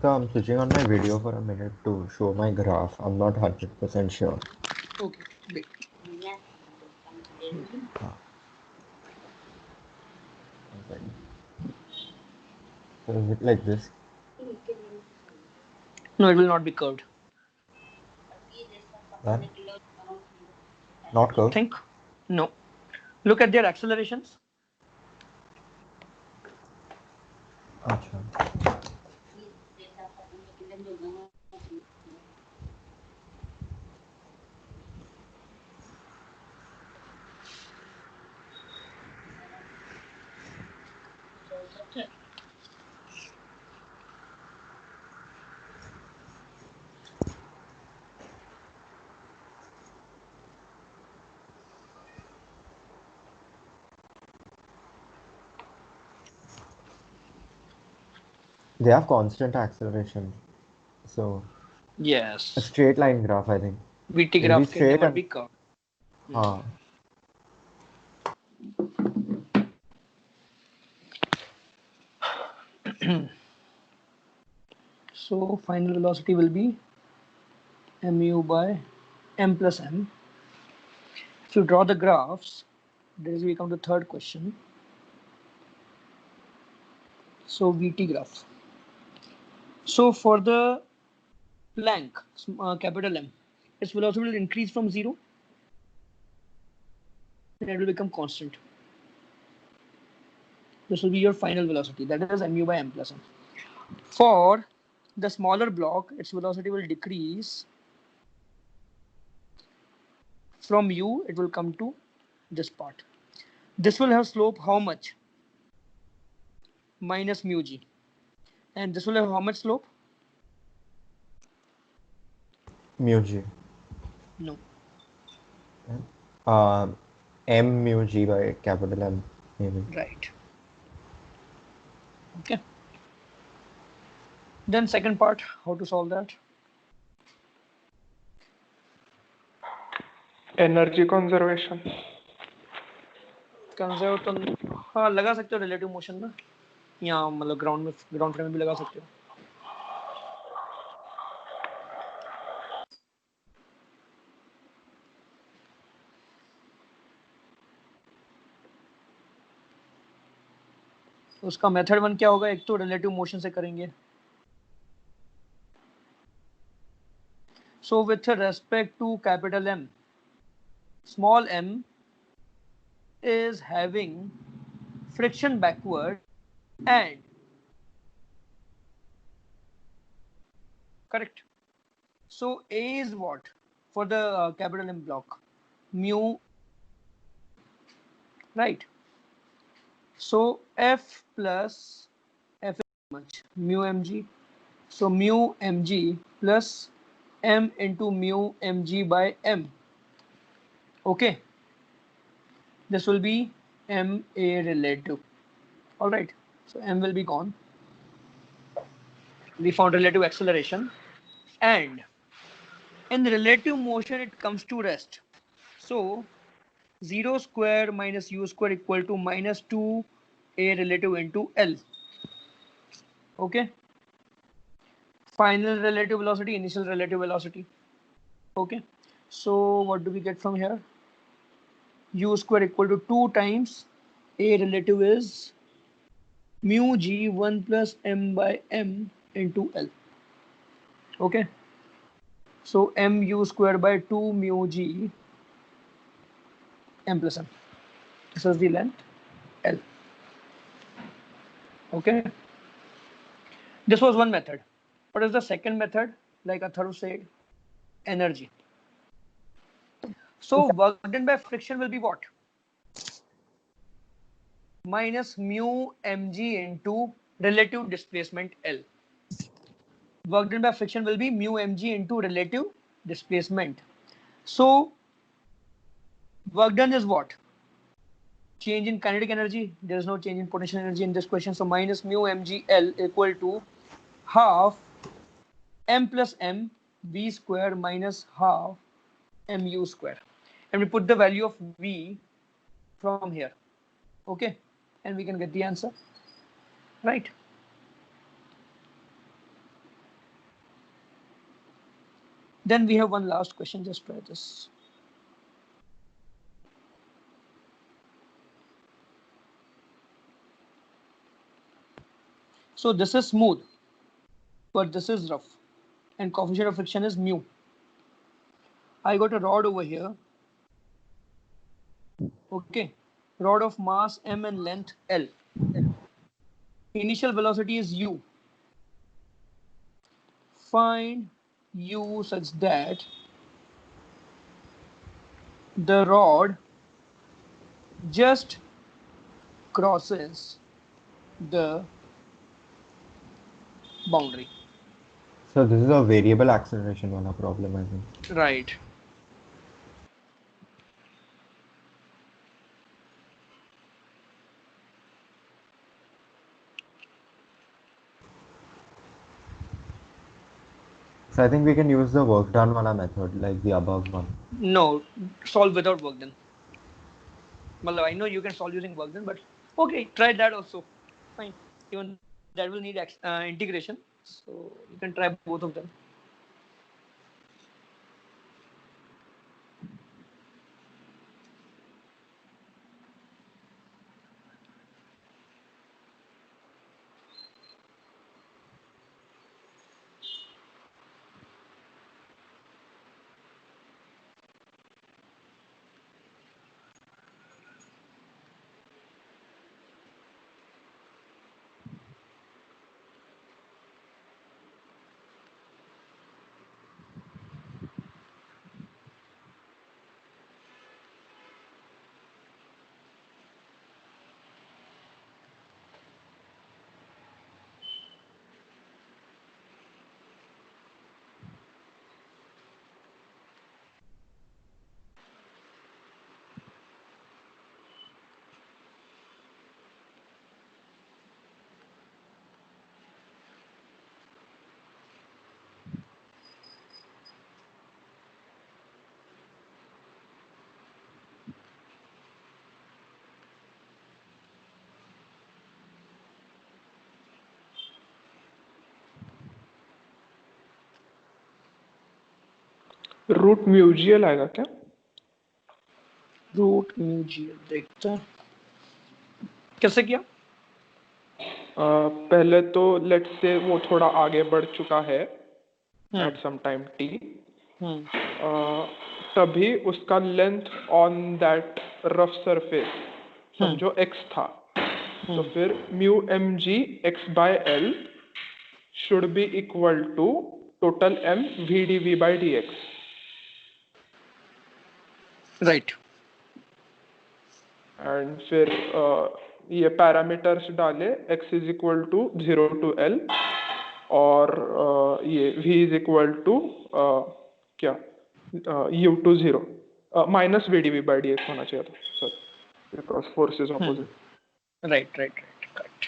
So I'm switching on my video for a minute to show my graph. I'm not 100% sure. Okay, wait. Okay. So is it like this? No, it will not be curved. Then? Not curved? Think? No. Look at their accelerations. Acha. They have constant acceleration. So a Yes. straight line graph, I think. VT It'll be graph can straight never and be curved. हाँ. So final velocity will be mu by m plus m. If you draw the graphs, there is we come to third question. So VT graph. So for the Planck, capital M, its velocity will increase from 0 and it will become constant. This will be your final velocity, that is mu by m plus m. For the smaller block, its velocity will decrease from u, it will come to this part. This will have slope how much? Minus mu g. And this will have how much slope? Mu g. No. M mu g by capital M, maybe. Right. Okay. Then second part, how to solve that? Energy conservation. Conserve तो हाँ लगा सकते हो relative motion ना, यहाँ मतलब ground frame में भी लगा सकते हो. उसका मेथड वन क्या होगा? एक तो रिलेटिव मोशन से करेंगे. So with respect to capital M, small m is having friction backward and correct. So A is what for the capital M block? Mu, right? So F plus F is how much? Mu mg. So mu mg plus m into mu mg by m. Okay. This will be ma relative. All right. So m will be gone. We found relative acceleration, and in relative motion it comes to rest. So 0 square minus u square equal to minus 2 a relative into L. Okay. Final relative velocity, initial relative velocity. Okay. So what do we get from here? U square equal to 2 times a relative is mu g 1 plus m by m into L. Okay. So mu square by 2 mu g m plus m. This is the length L. Okay. This was one method. What is the second method? Like Atharv said, energy. So work done by friction will be what? Minus mu mg into relative displacement L. Work done by friction will be mu mg into relative displacement. So work done is what? Change in kinetic energy. There is no change in potential energy in this question. So minus mu mg L equal to half m plus m v square minus half mu square. And we put the value of v from here. Okay. And we can get the answer. Right. Then we have one last question. Just try this. So this is smooth, but this is rough, and coefficient of friction is mu. I got a rod over here. Okay, rod of mass m and length L. Initial velocity is u. Find u such that the rod just crosses the boundary. So this is a variable acceleration wala problem, I think. Right. So I think we can use the work done wala method, like the above one. No, solve without work done. Well, I know you can solve using work done, but okay, try that also. Fine. Even that will need integration. So you can try both of them. Root म्यूजियल आएगा क्या? Root musical देखते हैं कैसे किया. पहले तो let's say वो थोड़ा आगे बढ़ चुका है एट सम टाइम t, तभी उसका length on that rough surface समझो x था, तो फिर mu m g x by l should be equal to total m v d v by d x. Right. And फिर ये पैरामीटर्स डाले x is equal to 0 to l और ये v is equal to क्या u to 0 minus v d v by d x होना चाहिए था sir, because force is opposite. Right right right correct.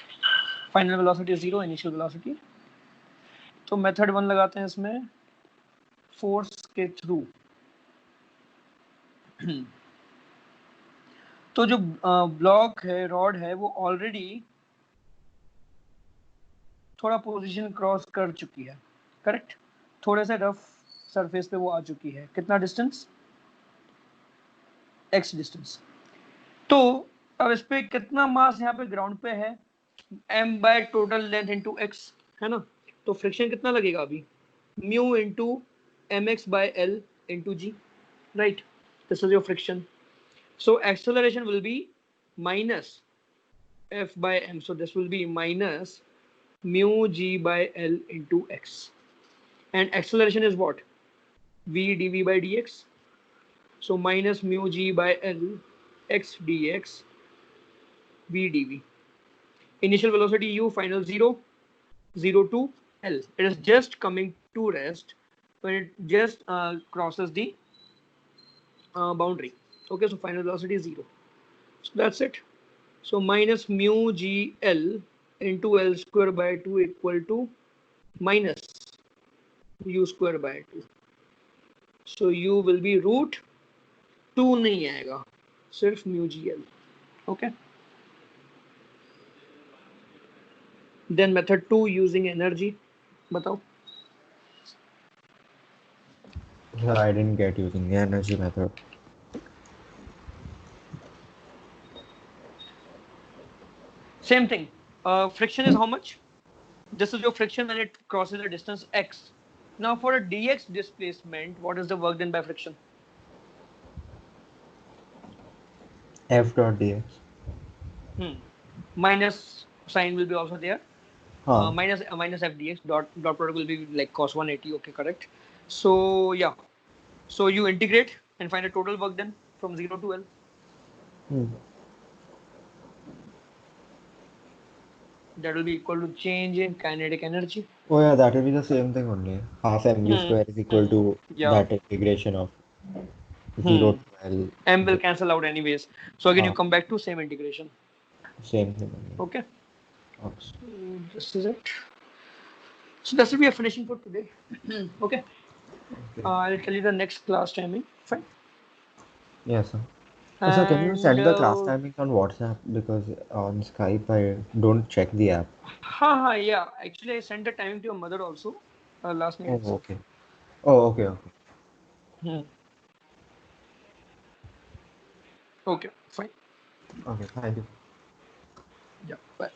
Final velocity 0, initial velocity. तो method 1 लगाते हैं इसमें फोर्स के थ्रू. तो जो ब्लॉक है, रॉड है, वो ऑलरेडी थोड़ा पोजीशन क्रॉस कर चुकी है. करेक्ट. थोड़े से रफ सरफेस पे वो आ चुकी है. कितना डिस्टेंस? x distance. तो अब इस पे कितना मास यहाँ पे ग्राउंड पे है? m by total length into x है ना. तो फ्रिक्शन कितना लगेगा अभी? Mu into mx by l into g. Right. This is your friction. So acceleration will be minus f by m. So this will be minus mu g by l into x. And acceleration is what? V dv by dx. So minus mu g by l x dx v dv. Initial velocity u, final 0, 0 to l. It is just coming to rest when it just crosses the boundary. Okay, so final velocity is 0. So that's it. So minus mu g l into l square by 2 equal to minus u square by 2. So u will be root 2 नहीं आएगा, सिर्फ mu g l. Okay. Then method 2 using energy. बताओ. So I didn't get using the energy method. Same thing. Friction is how much? This is your friction when it crosses a distance x. Now for a dx displacement, what is the work done by friction? F dot dx. Minus sign will be also there. Huh. Minus f dx dot product will be like cos 180. Okay, correct. So yeah. So you integrate and find a total work done from 0 to L. That will be equal to change in kinetic energy. Oh yeah, that will be the same thing only. Half mv square is equal to Yeah. that integration of 0 to L. M will cancel out anyways. So again, you Ah. come back to same integration. Same thing only. Okay. Oops. This is it. So that's what we are finishing for today. Okay. I'll tell you the next class timing. Fine. Yes, sir. So can you send And the class timings on WhatsApp, because on Skype I don't check the app. yeah. Actually, I sent the timing to your mother also last night Oh, itself. okay. Oh, okay, okay. Okay, fine. Okay, thank you. Yeah, bye.